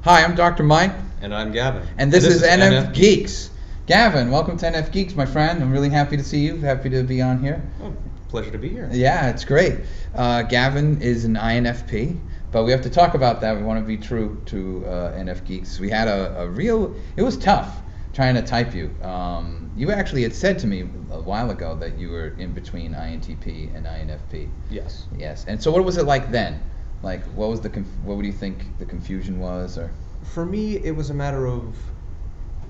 Hi, I'm Dr. Mike. And I'm Gavin. And this is NFGeeks. Gavin, welcome to NFGeeks, my friend. I'm really happy to see you. Happy to be on here. Oh, pleasure to be here. Yeah, it's great. Gavin is an INFP, but we have to talk about that. We want to be true to NFGeeks. We had it was tough trying to type you. You actually had said to me a while ago that you were in between INTP and INFP. Yes. Yes. And so what was it like then? Like, what would you think the confusion was? Or for me, it was a matter of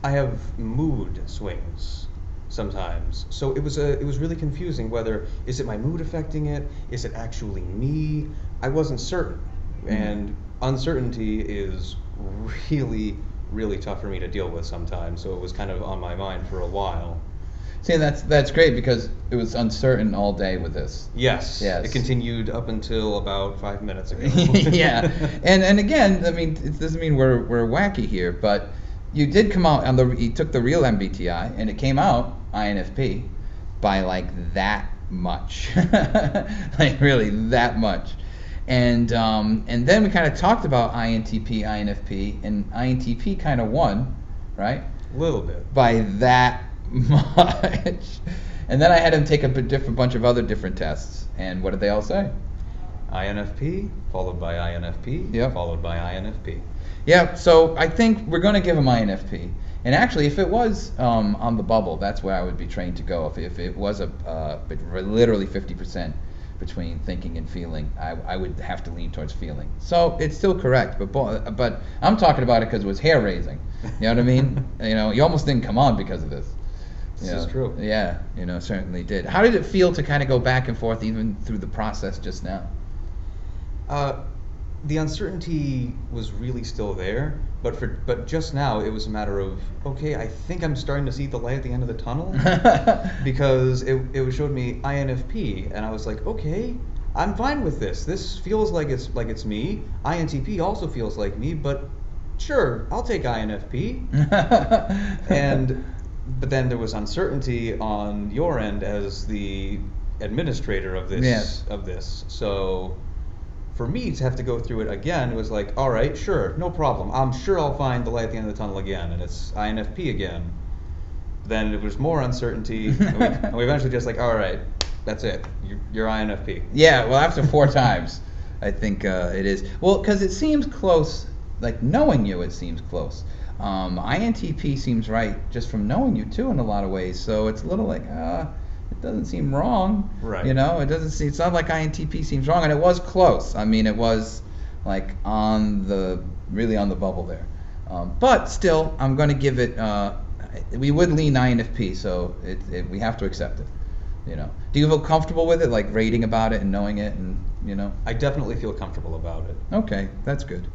I have mood swings sometimes, so it was really confusing. Whether is it my mood affecting it? Is it actually me? I wasn't certain, and uncertainty is really, really tough for me to deal with sometimes. So it was kind of on my mind for a while. See, that's great because it was uncertain all day with this. Yes. Yes. It continued up until about 5 minutes ago. Yeah, and again, I mean, it doesn't mean we're wacky here, but you did come out you took the real MBTI, and it came out INFP by like that much, like really that much, and then we kind of talked about INTP, INFP, and INTP kind of won, right? A little bit. By that much. And then I had him take a bunch of other different tests, and what did they all say? INFP, followed by INFP, Yep. followed by INFP. Yeah, so I think we're going to give him INFP. And actually, if it was on the bubble, that's where I would be trained to go. If it was literally 50% between thinking and feeling, I would have to lean towards feeling. So it's still correct, but I'm talking about it because it was hair raising. You know what I mean? You almost didn't come on because of this. This is true. Yeah, certainly did. How did it feel to kind of go back and forth even through the process just now? The uncertainty was really still there, but just now it was a matter of, okay, I think I'm starting to see the light at the end of the tunnel, because it showed me INFP, and I was like, okay, I'm fine with this. This feels like it's me. INTP also feels like me, but sure, I'll take INFP. But then there was uncertainty on your end as the administrator of this. Yes. So for me to have to go through it again, it was like, all right, sure, no problem. I'm sure I'll find the light at the end of the tunnel again, and it's INFP again. Then it was more uncertainty, and we eventually just like, all right, that's it. You're INFP. Yeah, well, after 4 times, I think it is. Well, because it seems close, like knowing you, it seems close. INTP seems right just from knowing you too in a lot of ways, so it's a little like it doesn't seem wrong, right? It doesn't seem, it's not like INTP seems wrong, and it was close. I mean, it was like really on the bubble there, but still I'm going to give it we would lean INFP, so we have to accept it. Do you feel comfortable with it, like rating about it and knowing it, and I definitely feel comfortable about it. Okay, that's good.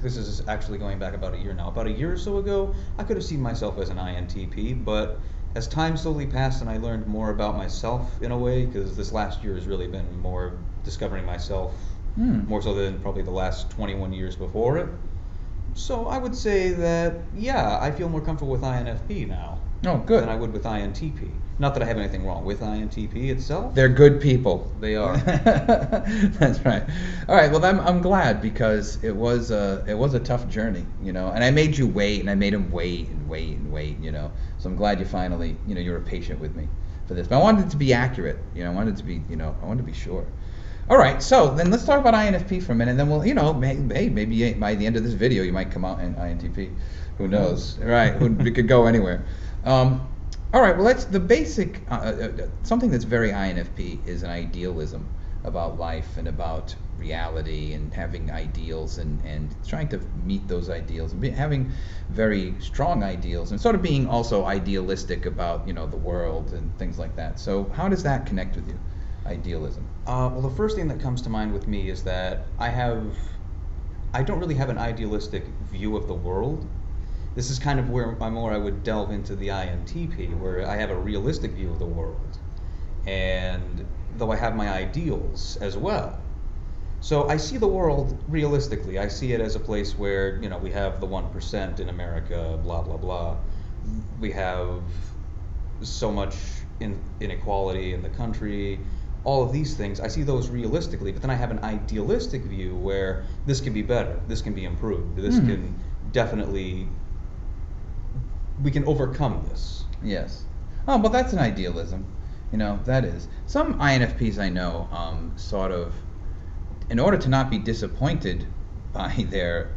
This is actually going back about a year now. About a year or so ago, I could have seen myself as an INTP, but as time slowly passed and I learned more about myself in a way, because this last year has really been more discovering myself, more so than probably the last 21 years before it. So I would say that, yeah, I feel more comfortable with INFP now. Oh, good. Than I would with INTP. Not that I have anything wrong with INTP itself. They're good people. They are. That's right. All right. Well, I'm glad, because it was a tough journey, and I made you wait, and I made him wait and wait and wait, So I'm glad you finally, you were patient with me for this. But I wanted it to be accurate. I wanted to be sure. All right. So then let's talk about INFP for a minute, and then we'll, maybe by the end of this video you might come out in INTP. Who knows? Right. We could go anywhere. All right, well, that's the basic, something that's very INFP is an idealism about life and about reality and having ideals and trying to meet those ideals and having very strong ideals and sort of being also idealistic about, the world and things like that. So how does that connect with you? idealism? Well, the first thing that comes to mind with me is that I don't really have an idealistic view of the world. This is kind of where I would delve into the INTP, where I have a realistic view of the world, and though I have my ideals as well. So I see the world realistically. I see it as a place where, we have the 1% in America, blah, blah, blah. We have so much inequality in the country, all of these things. I see those realistically, but then I have an idealistic view where this can be better, this can be improved, this can definitely, we can overcome this. Yes. Oh, well, that's an idealism. That is. Some INFPs I know sort of, in order to not be disappointed by their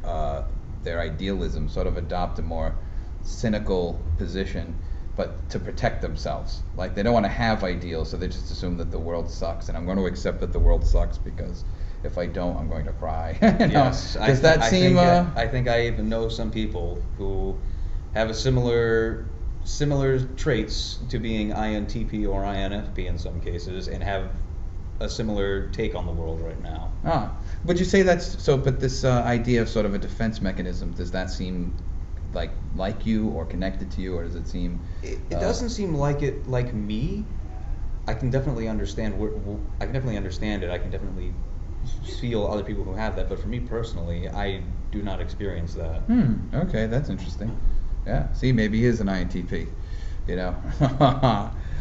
idealism, sort of adopt a more cynical position, but to protect themselves. Like, they don't want to have ideals, so they just assume that the world sucks, and I'm going to accept that the world sucks because if I don't, I'm going to cry. Yes. Does that seem... I think I even know some people who have a similar traits to being INTP or INFP in some cases, and have a similar take on the world right now. Would you say that's so? But this idea of sort of a defense mechanism, does that seem like you or connected to you, or does it seem? It doesn't seem like me. I can definitely understand. I can definitely understand it. I can definitely feel other people who have that. But for me personally, I do not experience that. Okay, that's interesting. Yeah. See, maybe he is an INTP.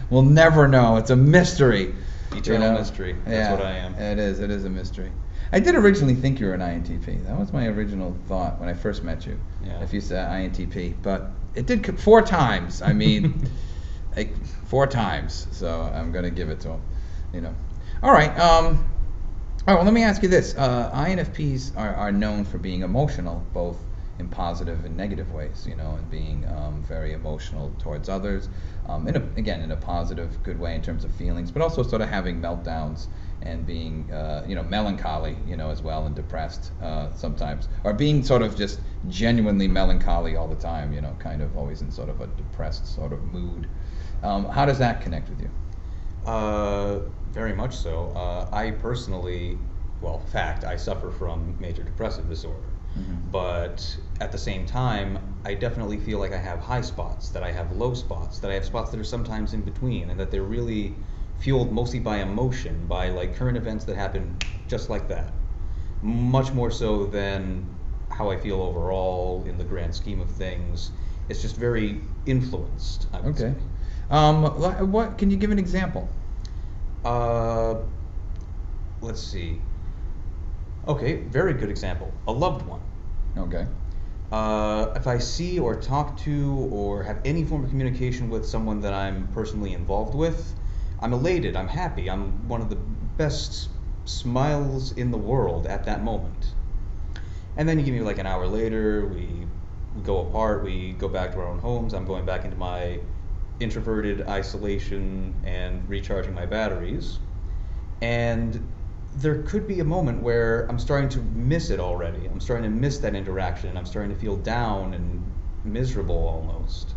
We'll never know. It's a mystery. Eternal mystery. That's what I am. It is a mystery. I did originally think you were an INTP. That was my original thought when I first met you. Yeah. If you said INTP, but it did 4 times. I mean, 4 times. So I'm gonna give it to him. All right. All right. Well, let me ask you this. INFPs are known for being emotional, both in positive and negative ways, and being very emotional towards others, in a positive, good way in terms of feelings, but also sort of having meltdowns and being, melancholy, as well, and depressed sometimes, or being sort of just genuinely melancholy all the time, kind of always in sort of a depressed sort of mood. How does that connect with you? Very much so. I personally, I suffer from major depressive disorder. But at the same time, I definitely feel like I have high spots, that I have low spots, that I have spots that are sometimes in between, and that they're really fueled mostly by emotion, by current events that happen just like that. Much more so than how I feel overall in the grand scheme of things. It's just very influenced, I would say. What can you give an example? Let's see. Okay, very good example. A loved one. Okay. If I see or talk to or have any form of communication with someone that I'm personally involved with, I'm elated, I'm happy, I'm one of the best smiles in the world at that moment. And then you give me an hour later, we go apart, we go back to our own homes, I'm going back into my introverted isolation and recharging my batteries. And there could be a moment where I'm starting to miss it already. I'm starting to miss that interaction, and I'm starting to feel down and miserable almost.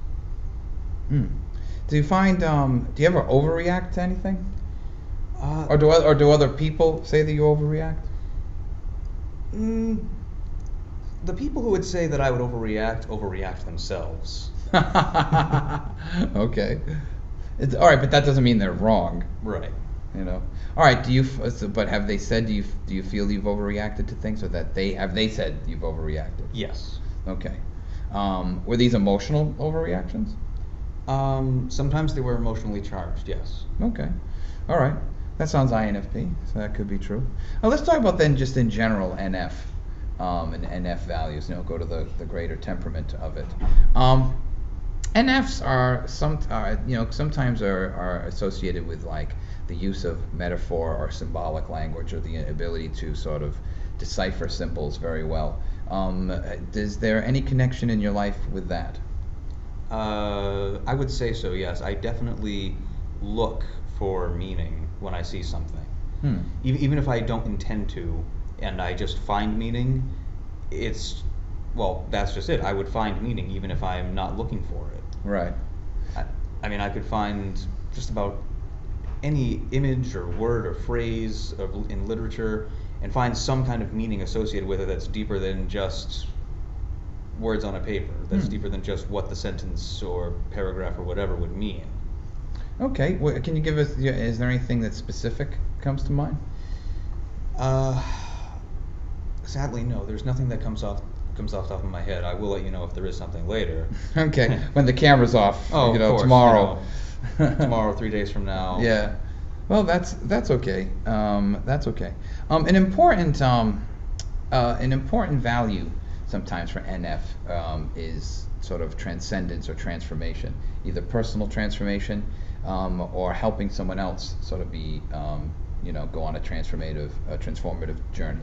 Do you find? Do you ever overreact to anything? Or do other people say that you overreact? The people who would say that I would overreact themselves. Okay. It's all right, but that doesn't mean they're wrong. Right. All right. But have they said? Do you feel you've overreacted to things, or that have they said you've overreacted? Yes. Okay. Were these emotional overreactions? Sometimes they were emotionally charged. Yes. Okay. All right. That sounds INFP, so that could be true. Now let's talk about then just in general NF, and NF values. Go to the greater temperament of it. NFs are sometimes are associated with the use of metaphor or symbolic language, or the ability to sort of decipher symbols very well. Is there any connection in your life with that? I would say so, yes. I definitely look for meaning when I see something. Even if I don't intend to, and I just find meaning, that's just it. I would find meaning even if I'm not looking for it. Right. I could find just about any image or word or phrase in literature and find some kind of meaning associated with it that's deeper than just words on a paper, that's deeper than just what the sentence or paragraph or whatever would mean. Okay, well, can you give us, is there anything that specific comes to mind? Sadly, no. There's nothing that comes off the top of my head. I will let you know if there is something later. Okay, when the camera's off, Oh, of course, tomorrow. Tomorrow, 3 days from now. Yeah. Well, that's okay. That's okay. An important value sometimes for NF is sort of transcendence or transformation, either personal transformation or helping someone else sort of be, go on a transformative journey.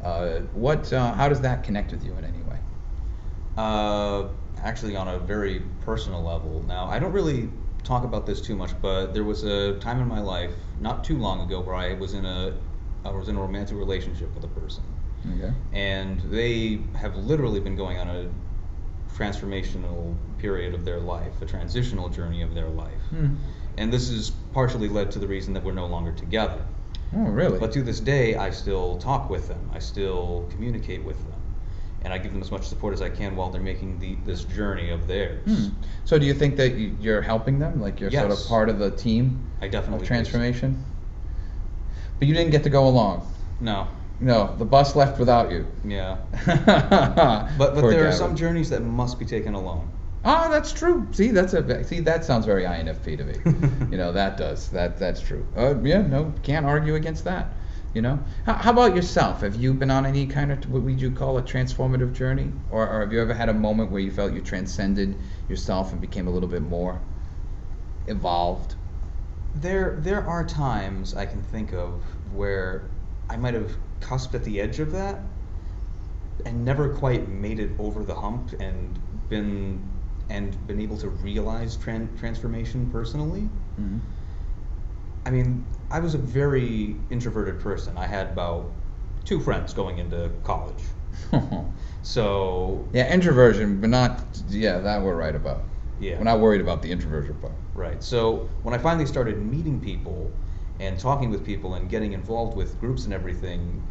How does that connect with you in any way? Actually, on a very personal level. Now, I don't really talk about this too much, but there was a time in my life, not too long ago, where I was in a romantic relationship with a person. Okay. And they have literally been going on a transformational period of their life, a transitional journey of their life. And this has partially led to the reason that we're no longer together. Oh, really? But to this day, I still talk with them. I still communicate with them. And I give them as much support as I can while they're making this journey of theirs. So do you think that you're helping them? Like you're sort of part of the team I definitely of transformation? But you didn't get to go along? No. No, the bus left without you. Yeah. But there Gavin. are some journeys that must be taken alone. Ah, that's true. See, that sounds very INFP to me. That does. That's true. Yeah, no, can't argue against that. How about yourself? Have you been on any kind of what would you call a transformative journey, or have you ever had a moment where you felt you transcended yourself and became a little bit more evolved? There are times I can think of where I might have cusped at the edge of that and never quite made it over the hump and been able to realize transformation personally. I mean, I was a very introverted person. I had about 2 friends going into college. So yeah, introversion, but not that we're right about. Yeah, we're not worried about the introversion part. Right. So when I finally started meeting people and talking with people and getting involved with groups and everything,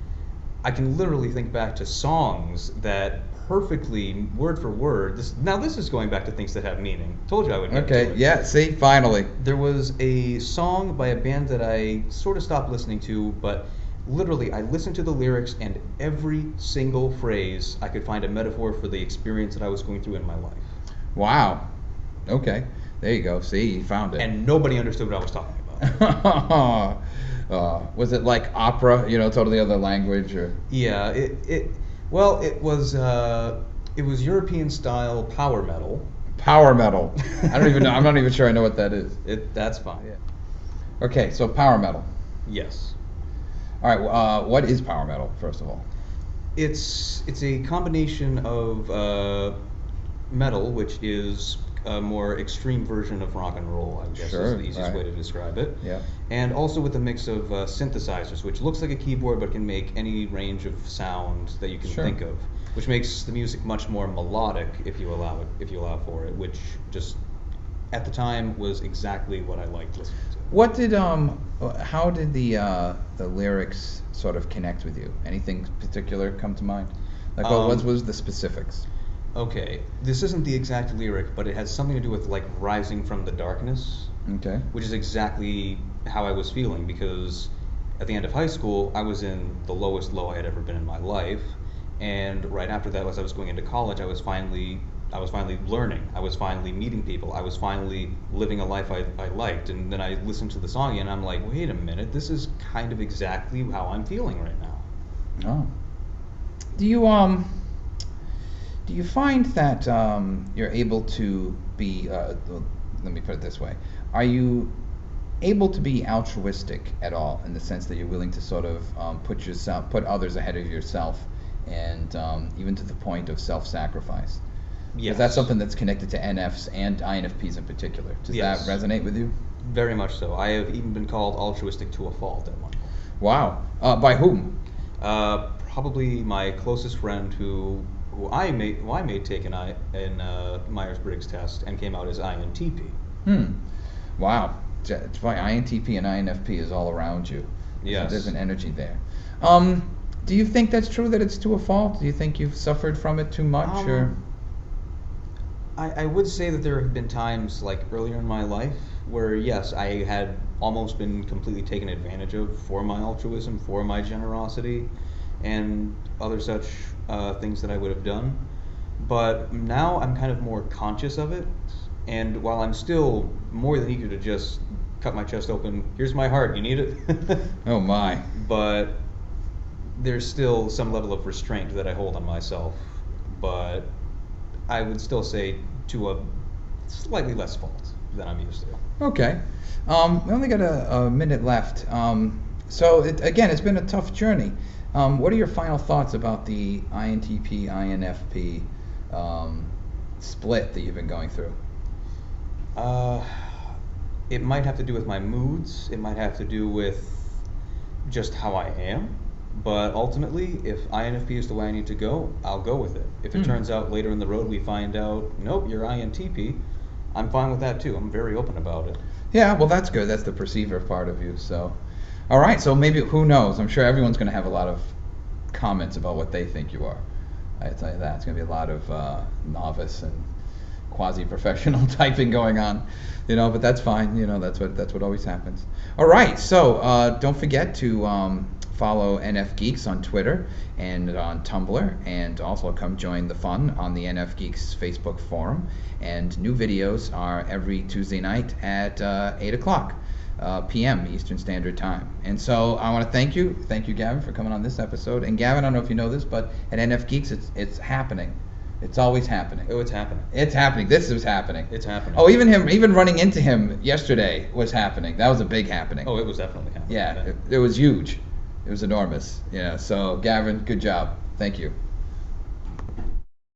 I can literally think back to songs that perfectly, word for word. This is going back to things that have meaning. Told you I would get to it. Yeah, see, finally. There was a song by a band that I sort of stopped listening to, but literally I listened to the lyrics and every single phrase I could find a metaphor for the experience that I was going through in my life. Wow. Okay. There you go. See, you found it. And nobody understood what I was talking about. Was it like opera, totally other language, or? Yeah, it was European style power metal. Power metal. I don't even know. I'm not even sure I know what that is. That's fine. Yeah. Okay, so power metal. Yes. All right. What is power metal, first of all? It's a combination of metal, which is a more extreme version of rock and roll, I guess is the easiest way to describe it. Yeah. And also with a mix of synthesizers, which looks like a keyboard but can make any range of sound that you can think of, which makes the music much more melodic if you allow for it, which just at the time was exactly what I liked listening to. What did how did the lyrics sort of connect with you? Anything particular come to mind? Like what was the specifics? Okay, this isn't the exact lyric, but it has something to do with like rising from the darkness. Okay. Which is exactly how I was feeling, because at the end of high school, I was in the lowest low I had ever been in my life, and right after that, as I was going into college, I was finally learning. I was finally meeting people. I was finally living a life I liked, and then I listened to the song and I'm like, wait a minute, this is kind of exactly how I'm feeling right now. Oh. Do you find that you're able to be, let me put it this way, are you able to be altruistic at all, in the sense that you're willing to sort of put others ahead of yourself, and even to the point of self-sacrifice? Yes. Is that something that's connected to NFs and INFPs in particular? Does that resonate with you? Very much so. I have even been called altruistic to a fault at one point. Wow. By whom? Probably my closest friend who I made take an Myers-Briggs test and came out as INTP. Wow. It's funny, INTP and INFP is all around you. Yes. There's an energy there. Do you think that's true, that it's to a fault? Do you think you've suffered from it too much, or? I would say that there have been times, like earlier in my life, where yes, I had almost been completely taken advantage of for my altruism, for my generosity, and other such things that I would have done. But now I'm kind of more conscious of it, and while I'm still more than eager to just cut my chest open, here's my heart, you need it? Oh my. But there's still some level of restraint that I hold on myself. But I would still say to a slightly less fault than I'm used to. Okay. We only got a minute left. So again, it's been a tough journey. What are your final thoughts about the INTP, INFP split that you've been going through? It might have to do with my moods. It might have to do with just how I am. But ultimately, if INFP is the way I need to go, I'll go with it. If it turns out later in the road we find out, nope, you're INTP, I'm fine with that too. I'm very open about it. Yeah, well, that's good. That's the perceiver part of you. So, all right. So maybe, who knows? I'm sure everyone's going to have a lot of comments about what they think you are. I tell you that. It's going to be a lot of novice and quasi-professional typing going on, but that's fine. That's what always happens. All right. So don't forget to follow NFGeeks on Twitter and on Tumblr, and also come join the fun on the NFGeeks Facebook forum. And new videos are every Tuesday night at 8 o'clock p.m. Eastern Standard Time. And so I want to thank you, Gavin, for coming on this episode. And Gavin, I don't know if you know this, but at NFGeeks, it's happening. It's always happening. Oh, it's happening. It's happening. This is happening. It's happening. Oh, even running into him yesterday was happening. That was a big happening. Oh, it was definitely happening. Yeah, it was huge. It was enormous. Yeah. So, Gavin, good job. Thank you.